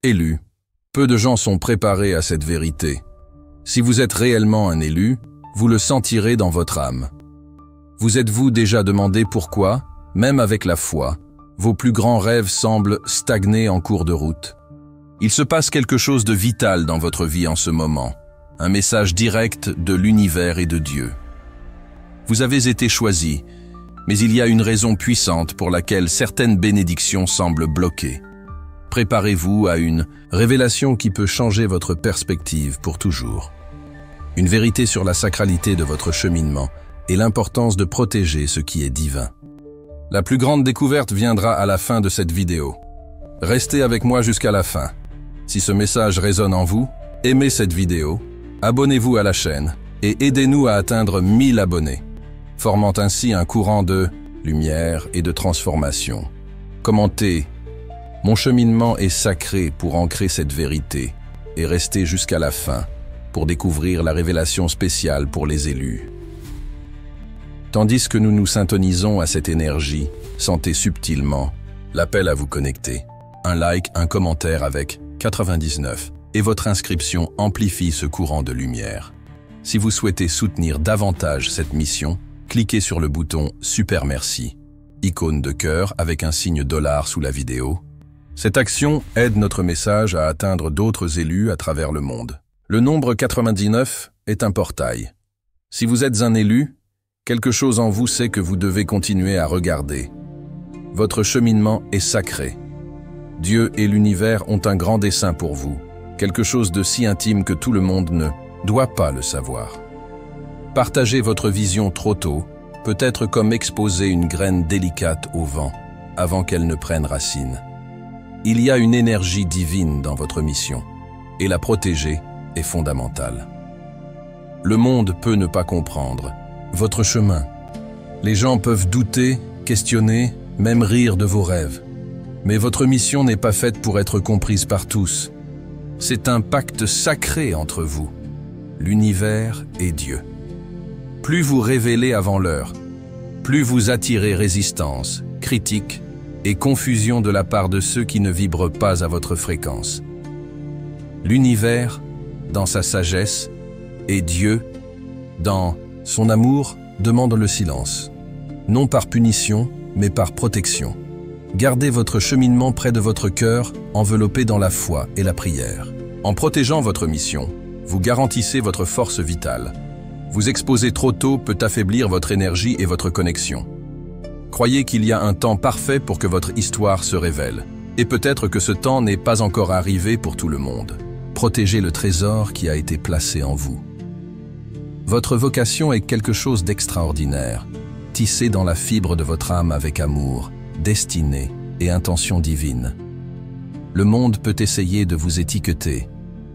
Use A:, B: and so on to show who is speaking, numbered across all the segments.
A: Élu. Peu de gens sont préparés à cette vérité. Si vous êtes réellement un élu, vous le sentirez dans votre âme. Vous êtes-vous déjà demandé pourquoi, même avec la foi, vos plus grands rêves semblent stagner en cours de route? Il se passe quelque chose de vital dans votre vie en ce moment, un message direct de l'univers et de Dieu. Vous avez été choisi, mais il y a une raison puissante pour laquelle certaines bénédictions semblent bloquées. Préparez-vous à une révélation qui peut changer votre perspective pour toujours. Une vérité sur la sacralité de votre cheminement et l'importance de protéger ce qui est divin. La plus grande découverte viendra à la fin de cette vidéo. Restez avec moi jusqu'à la fin. Si ce message résonne en vous, aimez cette vidéo, abonnez-vous à la chaîne et aidez-nous à atteindre 1000 abonnés, formant ainsi un courant de lumière et de transformation. Commentez. Mon cheminement est sacré pour ancrer cette vérité et rester jusqu'à la fin pour découvrir la révélation spéciale pour les élus. Tandis que nous nous syntonisons à cette énergie, sentez subtilement l'appel à vous connecter. Un like, un commentaire avec 99 et votre inscription amplifie ce courant de lumière. Si vous souhaitez soutenir davantage cette mission, cliquez sur le bouton « Super merci », icône de cœur avec un signe $, sous la vidéo. Cette action aide notre message à atteindre d'autres élus à travers le monde. Le nombre 99 est un portail. Si vous êtes un élu, quelque chose en vous sait que vous devez continuer à regarder. Votre cheminement est sacré. Dieu et l'univers ont un grand dessein pour vous, quelque chose de si intime que tout le monde ne doit pas le savoir. Partager votre vision trop tôt peut être comme exposer une graine délicate au vent avant qu'elle ne prenne racine. Il y a une énergie divine dans votre mission, et la protéger est fondamentale. Le monde peut ne pas comprendre votre chemin. Les gens peuvent douter, questionner, même rire de vos rêves. Mais votre mission n'est pas faite pour être comprise par tous. C'est un pacte sacré entre vous, l'univers et Dieu. Plus vous révélez avant l'heure, plus vous attirez résistance, critique et confusion de la part de ceux qui ne vibrent pas à votre fréquence. L'univers, dans sa sagesse, et Dieu, dans son amour, demande le silence. Non par punition, mais par protection. Gardez votre cheminement près de votre cœur, enveloppé dans la foi et la prière. En protégeant votre mission, vous garantissez votre force vitale. Vous exposer trop tôt peut affaiblir votre énergie et votre connexion. Croyez qu'il y a un temps parfait pour que votre histoire se révèle. Et peut-être que ce temps n'est pas encore arrivé pour tout le monde. Protégez le trésor qui a été placé en vous. Votre vocation est quelque chose d'extraordinaire, tissé dans la fibre de votre âme avec amour, destinée et intention divine. Le monde peut essayer de vous étiqueter,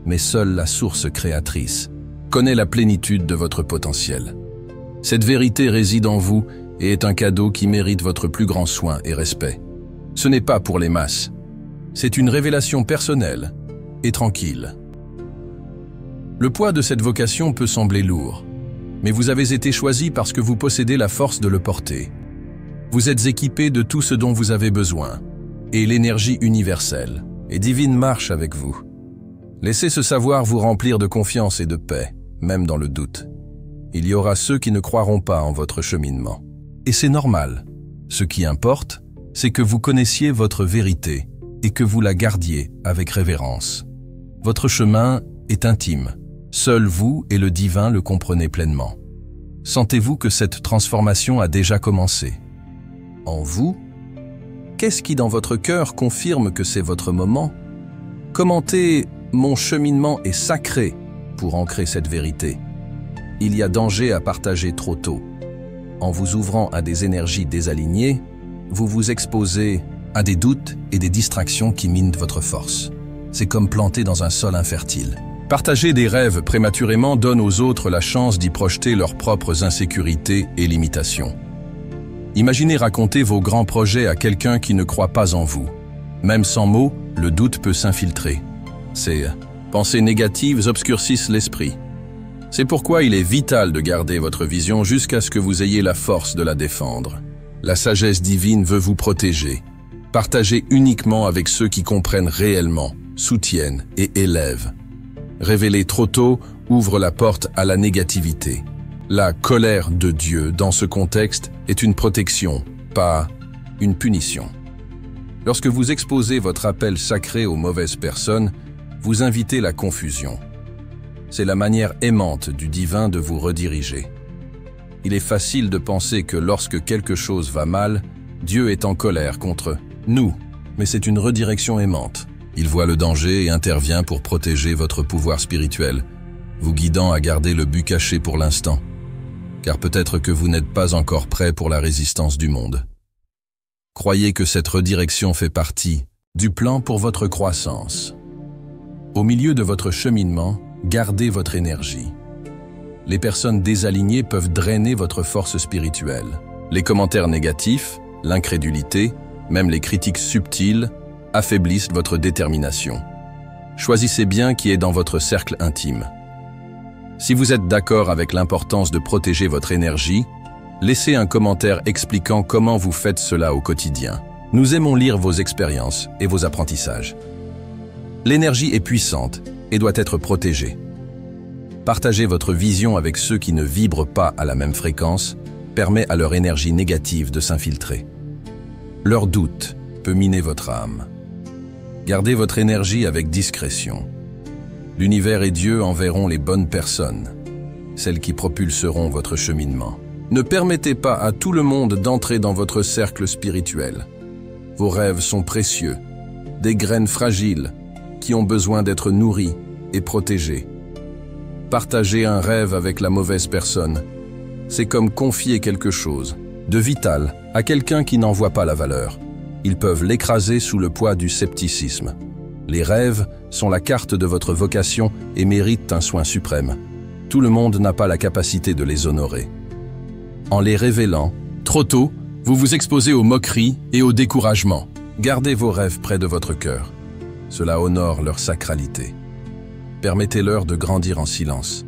A: mais seule la source créatrice connaît la plénitude de votre potentiel. Cette vérité réside en vous et est un cadeau qui mérite votre plus grand soin et respect. Ce n'est pas pour les masses. C'est une révélation personnelle et tranquille. Le poids de cette vocation peut sembler lourd, mais vous avez été choisi parce que vous possédez la force de le porter. Vous êtes équipé de tout ce dont vous avez besoin, et l'énergie universelle et divine marche avec vous. Laissez ce savoir vous remplir de confiance et de paix, même dans le doute. Il y aura ceux qui ne croiront pas en votre cheminement. Et c'est normal. Ce qui importe, c'est que vous connaissiez votre vérité et que vous la gardiez avec révérence. Votre chemin est intime. Seul vous et le divin le comprenez pleinement. Sentez-vous que cette transformation a déjà commencé? En vous? Qu'est-ce qui dans votre cœur confirme que c'est votre moment? Commentez « Mon cheminement est sacré » pour ancrer cette vérité. Il y a danger à partager trop tôt. En vous ouvrant à des énergies désalignées, vous vous exposez à des doutes et des distractions qui minent votre force. C'est comme planter dans un sol infertile. Partager des rêves prématurément donne aux autres la chance d'y projeter leurs propres insécurités et limitations. Imaginez raconter vos grands projets à quelqu'un qui ne croit pas en vous. Même sans mots, le doute peut s'infiltrer. Ces pensées négatives obscurcissent l'esprit. C'est pourquoi il est vital de garder votre vision jusqu'à ce que vous ayez la force de la défendre. La sagesse divine veut vous protéger. Partagez uniquement avec ceux qui comprennent réellement soutiennent et élèvent. Révéler trop tôt ouvre la porte à la négativité. La colère de Dieu, dans ce contexte, est une protection, pas une punition. Lorsque vous exposez votre appel sacré aux mauvaises personnes, vous invitez la confusion. C'est la manière aimante du divin de vous rediriger. Il est facile de penser que lorsque quelque chose va mal, Dieu est en colère contre nous, mais c'est une redirection aimante. Il voit le danger et intervient pour protéger votre pouvoir spirituel, vous guidant à garder le but caché pour l'instant, car peut-être que vous n'êtes pas encore prêt pour la résistance du monde. Croyez que cette redirection fait partie du plan pour votre croissance. Au milieu de votre cheminement, gardez votre énergie. Les personnes désalignées peuvent drainer votre force spirituelle. Les commentaires négatifs, l'incrédulité, même les critiques subtiles, affaiblissent votre détermination. Choisissez bien qui est dans votre cercle intime. Si vous êtes d'accord avec l'importance de protéger votre énergie, laissez un commentaire expliquant comment vous faites cela au quotidien. Nous aimons lire vos expériences et vos apprentissages. L'énergie est puissante et doit être protégée. Partagez votre vision avec ceux qui ne vibrent pas à la même fréquence permet à leur énergie négative de s'infiltrer. Leur doute peut miner votre âme. Gardez votre énergie avec discrétion. L'univers et Dieu enverront les bonnes personnes, celles qui propulseront votre cheminement. Ne permettez pas à tout le monde d'entrer dans votre cercle spirituel. Vos rêves sont précieux, des graines fragiles qui ont besoin d'être nourries et protégées. Partager un rêve avec la mauvaise personne, c'est comme confier quelque chose de vital à quelqu'un qui n'en voit pas la valeur. Ils peuvent l'écraser sous le poids du scepticisme. Les rêves sont la carte de votre vocation et méritent un soin suprême. Tout le monde n'a pas la capacité de les honorer. En les révélant, trop tôt, vous vous exposez aux moqueries et au découragement. Gardez vos rêves près de votre cœur. Cela honore leur sacralité. Permettez-leur de grandir en silence.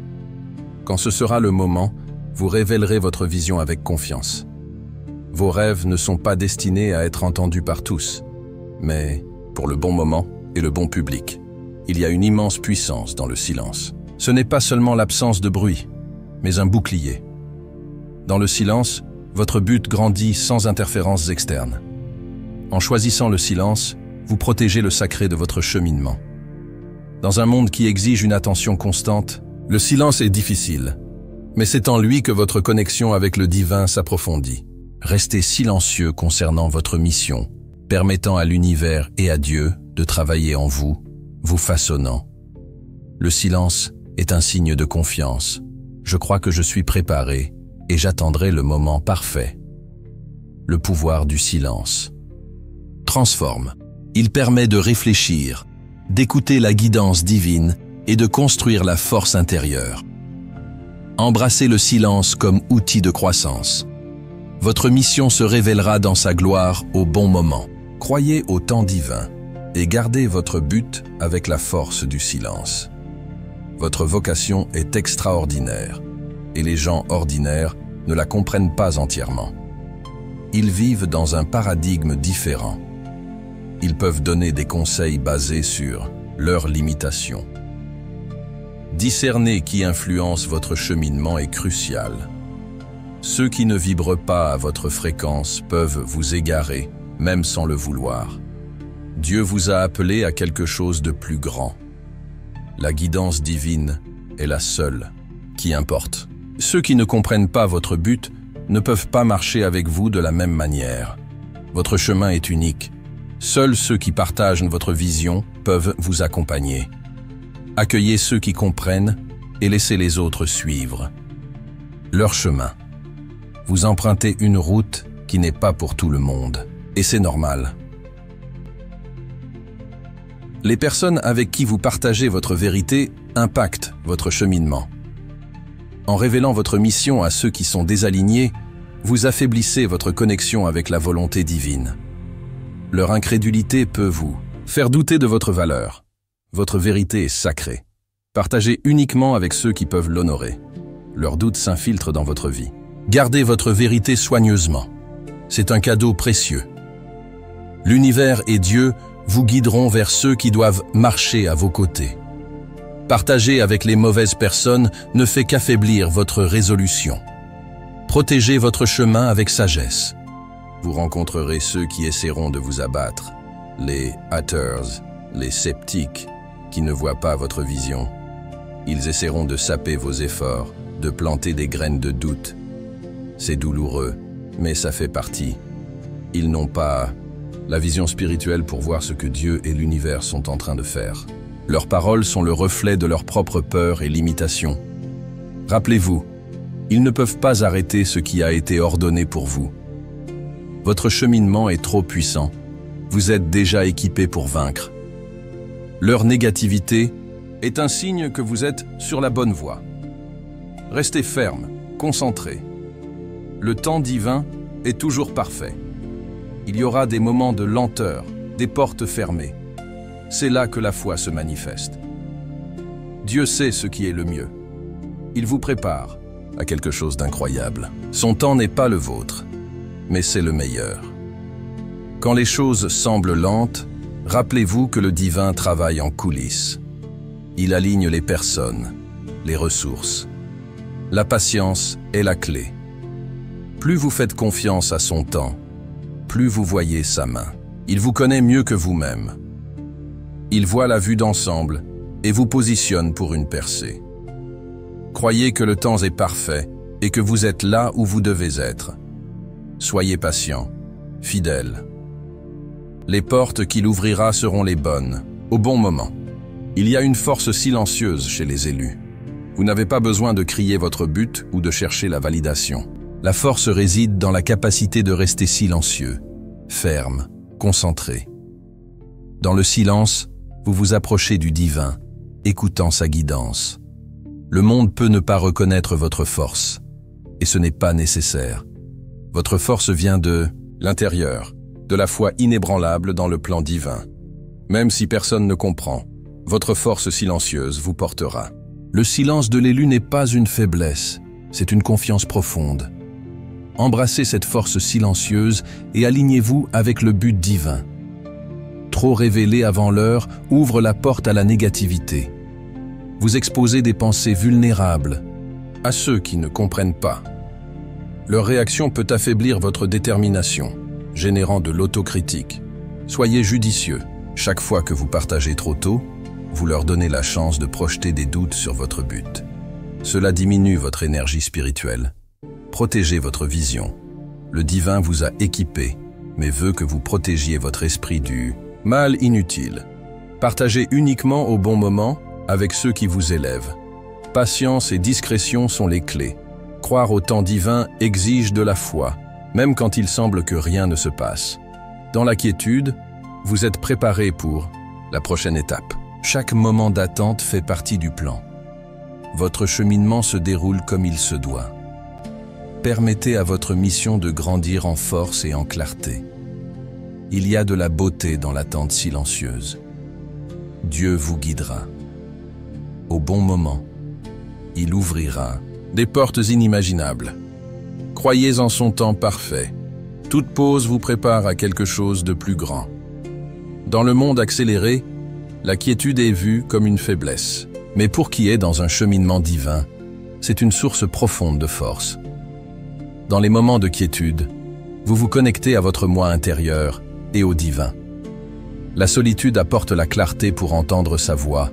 A: Quand ce sera le moment, vous révélerez votre vision avec confiance. Vos rêves ne sont pas destinés à être entendus par tous, mais pour le bon moment et le bon public. Il y a une immense puissance dans le silence. Ce n'est pas seulement l'absence de bruit, mais un bouclier. Dans le silence, votre but grandit sans interférences externes. En choisissant le silence, vous protégez le sacré de votre cheminement. Dans un monde qui exige une attention constante, le silence est difficile, mais c'est en lui que votre connexion avec le divin s'approfondit. Restez silencieux concernant votre mission, permettant à l'univers et à Dieu de travailler en vous, vous façonnant. Le silence est un signe de confiance. Je crois que je suis préparé et j'attendrai le moment parfait. Le pouvoir du silence transforme. Il permet de réfléchir, d'écouter la guidance divine et de construire la force intérieure. Embrassez le silence comme outil de croissance. Votre mission se révélera dans sa gloire au bon moment. Croyez au temps divin et gardez votre but avec la force du silence. Votre vocation est extraordinaire et les gens ordinaires ne la comprennent pas entièrement. Ils vivent dans un paradigme différent. Ils peuvent donner des conseils basés sur leurs limitations. Discerner qui influence votre cheminement est crucial. Ceux qui ne vibrent pas à votre fréquence peuvent vous égarer, même sans le vouloir. Dieu vous a appelé à quelque chose de plus grand. La guidance divine est la seule qui importe. Ceux qui ne comprennent pas votre but ne peuvent pas marcher avec vous de la même manière. Votre chemin est unique. Seuls ceux qui partagent votre vision peuvent vous accompagner. Accueillez ceux qui comprennent et laissez les autres suivre leur chemin. Vous empruntez une route qui n'est pas pour tout le monde, et c'est normal. Les personnes avec qui vous partagez votre vérité impactent votre cheminement. En révélant votre mission à ceux qui sont désalignés, vous affaiblissez votre connexion avec la volonté divine. Leur incrédulité peut vous faire douter de votre valeur. Votre vérité est sacrée. Partagez uniquement avec ceux qui peuvent l'honorer. Leurs doutes s'infiltrent dans votre vie. Gardez votre vérité soigneusement. C'est un cadeau précieux. L'univers et Dieu vous guideront vers ceux qui doivent marcher à vos côtés. Partager avec les mauvaises personnes ne fait qu'affaiblir votre résolution. Protégez votre chemin avec sagesse. Vous rencontrerez ceux qui essaieront de vous abattre, les haters, les sceptiques, qui ne voient pas votre vision. Ils essaieront de saper vos efforts, de planter des graines de doute. C'est douloureux, mais ça fait partie. Ils n'ont pas la vision spirituelle pour voir ce que Dieu et l'univers sont en train de faire. Leurs paroles sont le reflet de leur propre peur et limitation. Rappelez-vous, ils ne peuvent pas arrêter ce qui a été ordonné pour vous. Votre cheminement est trop puissant. Vous êtes déjà équipé pour vaincre. Leur négativité est un signe que vous êtes sur la bonne voie. Restez ferme, concentré. Le temps divin est toujours parfait. Il y aura des moments de lenteur, des portes fermées. C'est là que la foi se manifeste. Dieu sait ce qui est le mieux. Il vous prépare à quelque chose d'incroyable. Son temps n'est pas le vôtre, mais c'est le meilleur. Quand les choses semblent lentes, rappelez-vous que le divin travaille en coulisses. Il aligne les personnes, les ressources. La patience est la clé. Plus vous faites confiance à son temps, plus vous voyez sa main. Il vous connaît mieux que vous-même. Il voit la vue d'ensemble et vous positionne pour une percée. Croyez que le temps est parfait et que vous êtes là où vous devez être. Soyez patient, fidèle. Les portes qu'il ouvrira seront les bonnes, au bon moment. Il y a une force silencieuse chez les élus. Vous n'avez pas besoin de crier votre but ou de chercher la validation. La force réside dans la capacité de rester silencieux, ferme, concentré. Dans le silence, vous vous approchez du divin, écoutant sa guidance. Le monde peut ne pas reconnaître votre force, et ce n'est pas nécessaire. Votre force vient de l'intérieur, de la foi inébranlable dans le plan divin. Même si personne ne comprend, votre force silencieuse vous portera. Le silence de l'élu n'est pas une faiblesse, c'est une confiance profonde. Embrassez cette force silencieuse et alignez-vous avec le but divin. Trop révélé avant l'heure ouvre la porte à la négativité. Vous exposez des pensées vulnérables à ceux qui ne comprennent pas. Leur réaction peut affaiblir votre détermination, générant de l'autocritique. Soyez judicieux. Chaque fois que vous partagez trop tôt, vous leur donnez la chance de projeter des doutes sur votre but. Cela diminue votre énergie spirituelle. Protégez votre vision. Le divin vous a équipé, mais veut que vous protégiez votre esprit du mal inutile. Partagez uniquement au bon moment avec ceux qui vous élèvent. Patience et discrétion sont les clés. Croire au temps divin exige de la foi, même quand il semble que rien ne se passe. Dans la quiétude, vous êtes préparé pour la prochaine étape. Chaque moment d'attente fait partie du plan. Votre cheminement se déroule comme il se doit. Permettez à votre mission de grandir en force et en clarté. Il y a de la beauté dans l'attente silencieuse. Dieu vous guidera. Au bon moment, il ouvrira des portes inimaginables. Croyez en son temps parfait. Toute pause vous prépare à quelque chose de plus grand. Dans le monde accéléré, la quiétude est vue comme une faiblesse. Mais pour qui est dans un cheminement divin, c'est une source profonde de force. Dans les moments de quiétude, vous vous connectez à votre moi intérieur et au divin. La solitude apporte la clarté pour entendre sa voix,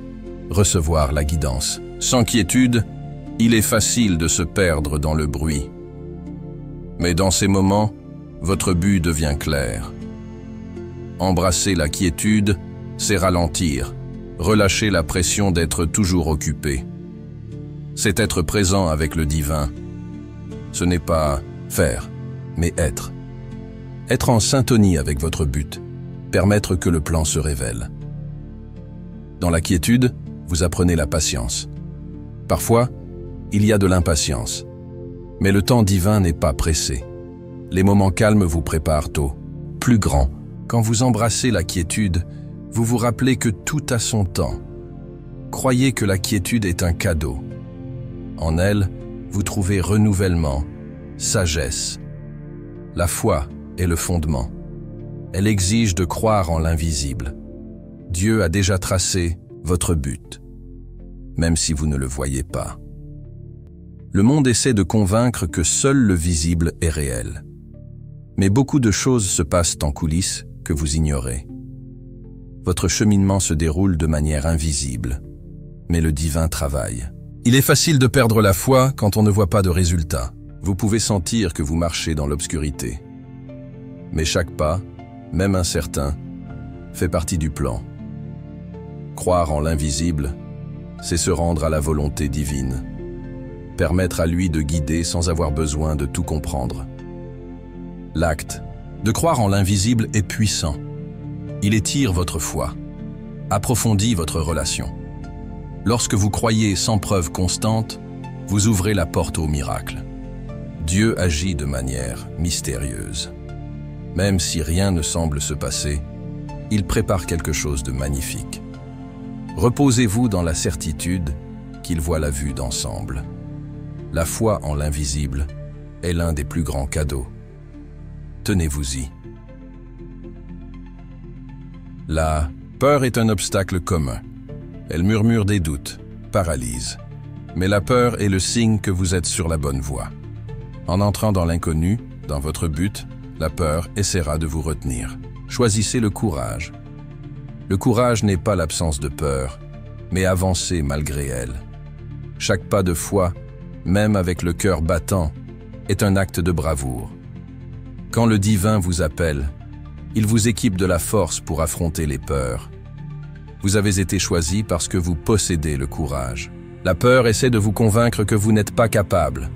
A: recevoir la guidance. Sans quiétude, il est facile de se perdre dans le bruit. Mais dans ces moments, votre but devient clair. Embrasser la quiétude, c'est ralentir, relâcher la pression d'être toujours occupé. C'est être présent avec le divin. Ce n'est pas faire, mais être. Être en syntonie avec votre but, permettre que le plan se révèle. Dans la quiétude, vous apprenez la patience. Parfois, il y a de l'impatience. Mais le temps divin n'est pas pressé. Les moments calmes vous préparent au plus grand. Quand vous embrassez la quiétude, vous vous rappelez que tout a son temps. Croyez que la quiétude est un cadeau. En elle, vous trouvez renouvellement, sagesse. La foi est le fondement. Elle exige de croire en l'invisible. Dieu a déjà tracé votre but, même si vous ne le voyez pas. Le monde essaie de convaincre que seul le visible est réel. Mais beaucoup de choses se passent en coulisses que vous ignorez. Votre cheminement se déroule de manière invisible, mais le divin travaille. Il est facile de perdre la foi quand on ne voit pas de résultat. Vous pouvez sentir que vous marchez dans l'obscurité. Mais chaque pas, même incertain, fait partie du plan. Croire en l'invisible, c'est se rendre à la volonté divine. Permettre à lui de guider sans avoir besoin de tout comprendre. L'acte de croire en l'invisible est puissant. Il étire votre foi, approfondit votre relation. Lorsque vous croyez sans preuve constante, vous ouvrez la porte au miracle. Dieu agit de manière mystérieuse. Même si rien ne semble se passer, il prépare quelque chose de magnifique. Reposez-vous dans la certitude qu'il voit la vue d'ensemble. La foi en l'invisible est l'un des plus grands cadeaux. Tenez-vous-y. La peur est un obstacle commun. Elle murmure des doutes, paralyse. Mais la peur est le signe que vous êtes sur la bonne voie. En entrant dans l'inconnu, dans votre but, la peur essaiera de vous retenir. Choisissez le courage. Le courage n'est pas l'absence de peur, mais avancer malgré elle. Chaque pas de foi, même avec le cœur battant, est un acte de bravoure. Quand le divin vous appelle, il vous équipe de la force pour affronter les peurs. Vous avez été choisi parce que vous possédez le courage. La peur essaie de vous convaincre que vous n'êtes pas capable,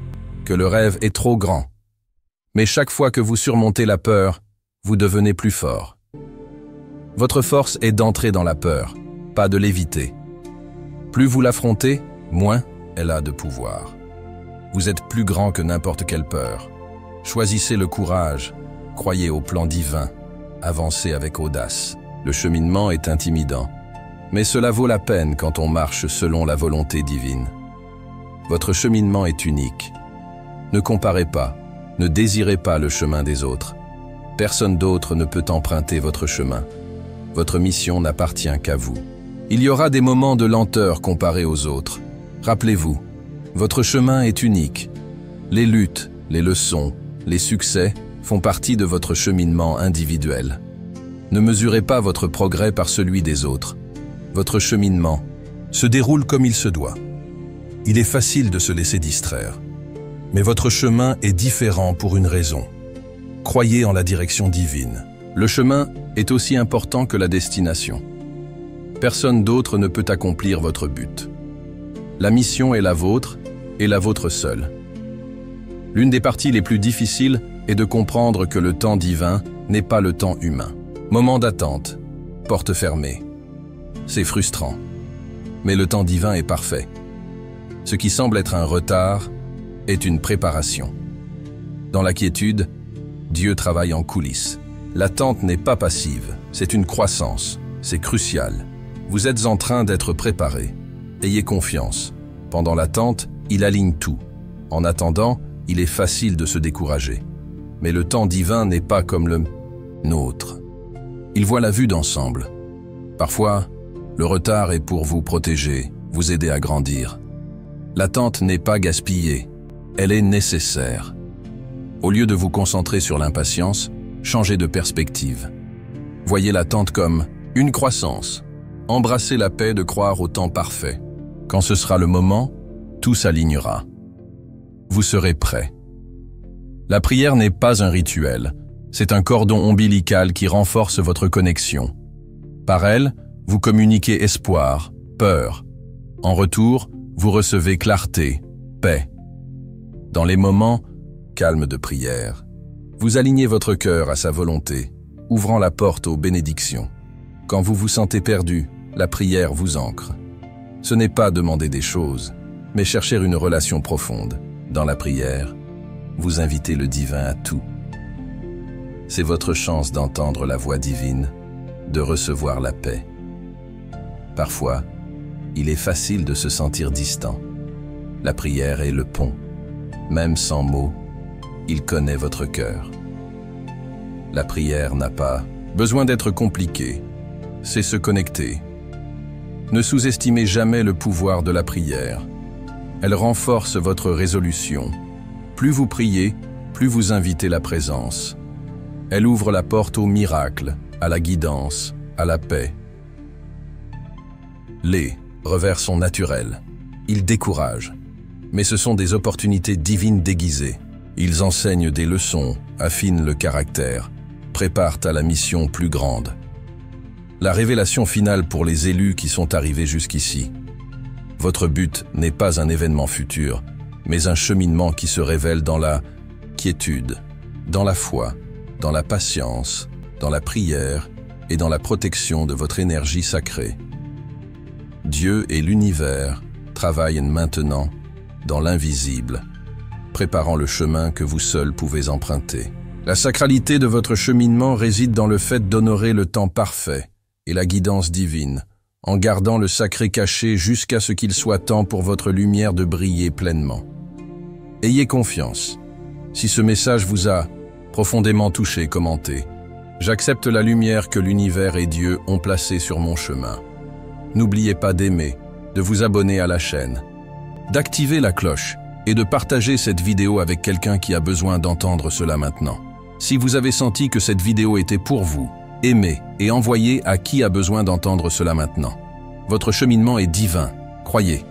A: que le rêve est trop grand. Mais chaque fois que vous surmontez la peur, vous devenez plus fort. Votre force est d'entrer dans la peur, pas de l'éviter. Plus vous l'affrontez, moins elle a de pouvoir. Vous êtes plus grand que n'importe quelle peur. Choisissez le courage, croyez au plan divin, avancez avec audace. Le cheminement est intimidant, mais cela vaut la peine quand on marche selon la volonté divine. Votre cheminement est unique. Ne comparez pas, ne désirez pas le chemin des autres. Personne d'autre ne peut emprunter votre chemin. Votre mission n'appartient qu'à vous. Il y aura des moments de lenteur comparés aux autres. Rappelez-vous, votre chemin est unique. Les luttes, les leçons, les succès font partie de votre cheminement individuel. Ne mesurez pas votre progrès par celui des autres. Votre cheminement se déroule comme il se doit. Il est facile de se laisser distraire. Mais votre chemin est différent pour une raison. Croyez en la direction divine. Le chemin est aussi important que la destination. Personne d'autre ne peut accomplir votre but. La mission est la vôtre et la vôtre seule. L'une des parties les plus difficiles est de comprendre que le temps divin n'est pas le temps humain. Moment d'attente, porte fermée. C'est frustrant. Mais le temps divin est parfait. Ce qui semble être un retard est une préparation. Dans la quiétude, Dieu travaille en coulisses. L'attente n'est pas passive, c'est une croissance, c'est crucial. Vous êtes en train d'être préparé. Ayez confiance. Pendant l'attente, il aligne tout. En attendant, il est facile de se décourager. Mais le temps divin n'est pas comme le nôtre. Il voit la vue d'ensemble. Parfois, le retard est pour vous protéger, vous aider à grandir. L'attente n'est pas gaspillée, elle est nécessaire. Au lieu de vous concentrer sur l'impatience, changez de perspective. Voyez l'attente comme une croissance. Embrassez la paix de croire au temps parfait. Quand ce sera le moment, tout s'alignera. Vous serez prêt. La prière n'est pas un rituel, c'est un cordon ombilical qui renforce votre connexion. Par elle, vous communiquez espoir, peur. En retour, vous recevez clarté, paix. Dans les moments calmes de prière, vous alignez votre cœur à sa volonté, ouvrant la porte aux bénédictions. Quand vous vous sentez perdu, la prière vous ancre. Ce n'est pas demander des choses, mais chercher une relation profonde. Dans la prière, vous invitez le divin à tout. C'est votre chance d'entendre la voix divine, de recevoir la paix. Parfois, il est facile de se sentir distant. La prière est le pont. Même sans mots, il connaît votre cœur. La prière n'a pas besoin d'être compliquée. c'est se connecter. Ne sous-estimez jamais le pouvoir de la prière. Elle renforce votre résolution. Plus vous priez, plus vous invitez la présence. Elle ouvre la porte au miracle, à la guidance, à la paix. Les revers sont naturels. Ils découragent. Mais ce sont des opportunités divines déguisées. Ils enseignent des leçons, affinent le caractère, préparent à la mission plus grande. La révélation finale pour les élus qui sont arrivés jusqu'ici. Votre but n'est pas un événement futur, mais un cheminement qui se révèle dans la quiétude, dans la foi, dans la patience, dans la prière et dans la protection de votre énergie sacrée. Dieu et l'univers travaillent maintenant dans l'invisible, préparant le chemin que vous seuls pouvez emprunter. La sacralité de votre cheminement réside dans le fait d'honorer le temps parfait et la guidance divine, en gardant le sacré caché jusqu'à ce qu'il soit temps pour votre lumière de briller pleinement. Ayez confiance. Si ce message vous a profondément touché, commentez. J'accepte la lumière que l'univers et Dieu ont placée sur mon chemin. N'oubliez pas d'aimer, de vous abonner à la chaîne, d'activer la cloche et de partager cette vidéo avec quelqu'un qui a besoin d'entendre cela maintenant. Si vous avez senti que cette vidéo était pour vous, aimez et envoyez à qui a besoin d'entendre cela maintenant. Votre cheminement est divin, croyez.